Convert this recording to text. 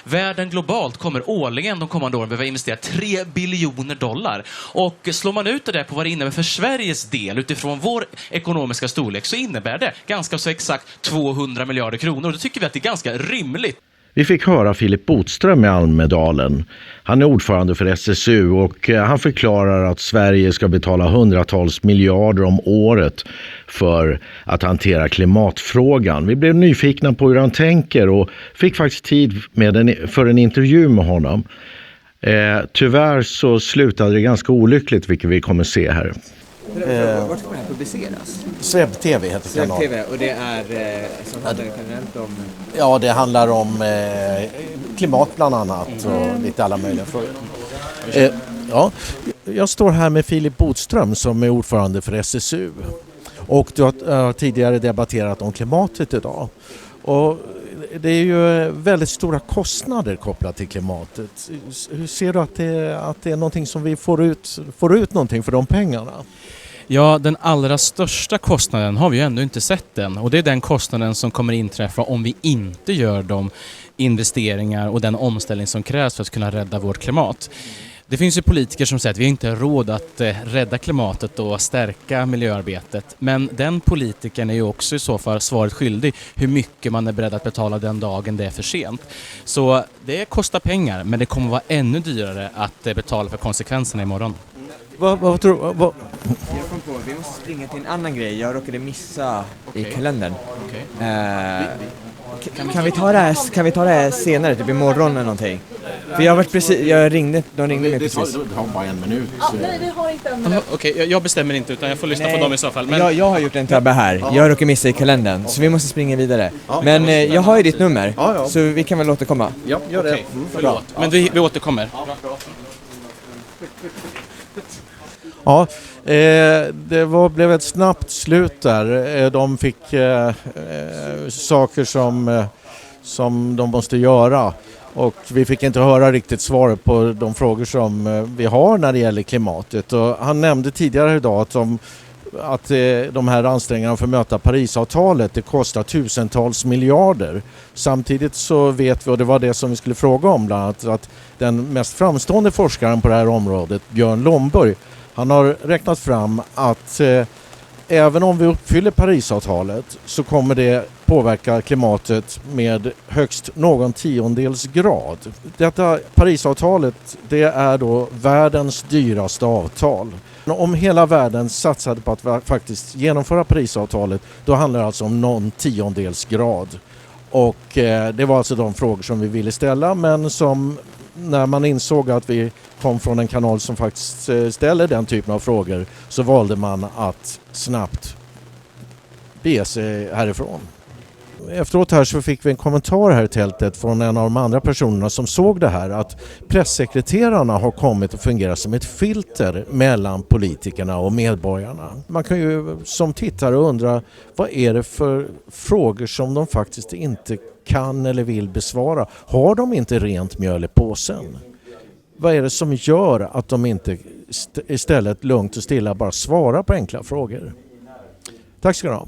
Världen globalt kommer årligen de kommande åren behöva investera $3 biljoner. Och slår man ut det där på vad det innebär för Sveriges del utifrån vår ekonomiska storlek så innebär det ganska så exakt 200 miljarder kronor. Då tycker vi att det är ganska rimligt. Vi fick höra Filip Botström i Almedalen. Han är ordförande för SSU och han förklarar att Sverige ska betala hundratals miljarder om året för att hantera klimatfrågan. Vi blev nyfikna på hur han tänker och fick faktiskt tid för en intervju med honom. Tyvärr så slutade det ganska olyckligt, vilket vi kommer se här. Vart kommer det här publiceras? Swebb TV heter Swebb kanalen. TV, och det är som handlar generellt om... Ja, det handlar om klimat bland annat och lite alla möjliga frågor. Ja, jag står här med Filip Botström som är ordförande för SSU. Och du har tidigare debatterat om klimatet idag. Och det är ju väldigt stora kostnader kopplat till klimatet. Hur ser du att det är någonting som vi får ut någonting för de pengarna? Ja, den allra största kostnaden har vi ju ännu inte sett än. Och det är den kostnaden som kommer inträffa om vi inte gör de investeringar och den omställning som krävs för att kunna rädda vårt klimat. Det finns ju politiker som säger att vi inte har råd att rädda klimatet och stärka miljöarbetet. Men den politikern är ju också i så fall svaret skyldig hur mycket man är beredd att betala den dagen det är för sent. Så det kostar pengar, men det kommer vara ännu dyrare att betala för konsekvenserna imorgon. Vad tror du? Jag kom på, vi måste springa till en annan grej. Jag råkade missa i kalendern. Kan vi ta det här senare, typ imorgon eller någonting? För de ringde mig precis. Det har bara en minut. Nej, vi har inte en minut. Okej, jag bestämmer inte utan jag får lyssna på dem i så fall. Men... Jag har gjort en tabbe här. Jag råkade missa i kalendern, så vi måste springa vidare. Men jag har ju ditt nummer, så vi kan väl återkomma. Ja, gör det. Förlåt, men vi återkommer. Ja, det blev ett snabbt slut där. De fick saker som de måste göra. Och vi fick inte höra riktigt svaret på de frågor som vi har när det gäller klimatet. Och han nämnde tidigare idag att de här ansträngningarna för att möta Parisavtalet, det kostar tusentals miljarder. Samtidigt så vet vi, och det var det som vi skulle fråga om bland annat, att den mest framstående forskaren på det här området, Björn Lomborg, han har räknat fram att även om vi uppfyller Parisavtalet så kommer det påverka klimatet med högst någon tiondels grad. Detta Parisavtalet, det är då världens dyraste avtal. Om hela världen satsade på att faktiskt genomföra Parisavtalet, då handlar det alltså om någon tiondels grad. Och det var alltså de frågor som vi ville ställa, men som när man insåg att vi kom från en kanal som faktiskt ställer den typen av frågor, så valde man att snabbt bege sig härifrån. Efteråt här så fick vi en kommentar här i tältet från en av de andra personerna som såg det här, att pressekreterarna har kommit att fungera som ett filter mellan politikerna och medborgarna. Man kan ju som tittare undra, vad är det för frågor som de faktiskt inte kan eller vill besvara? Har de inte rent mjöl i påsen? Vad är det som gör att de inte istället lugnt och stilla bara svarar på enkla frågor? Tack ska du ha.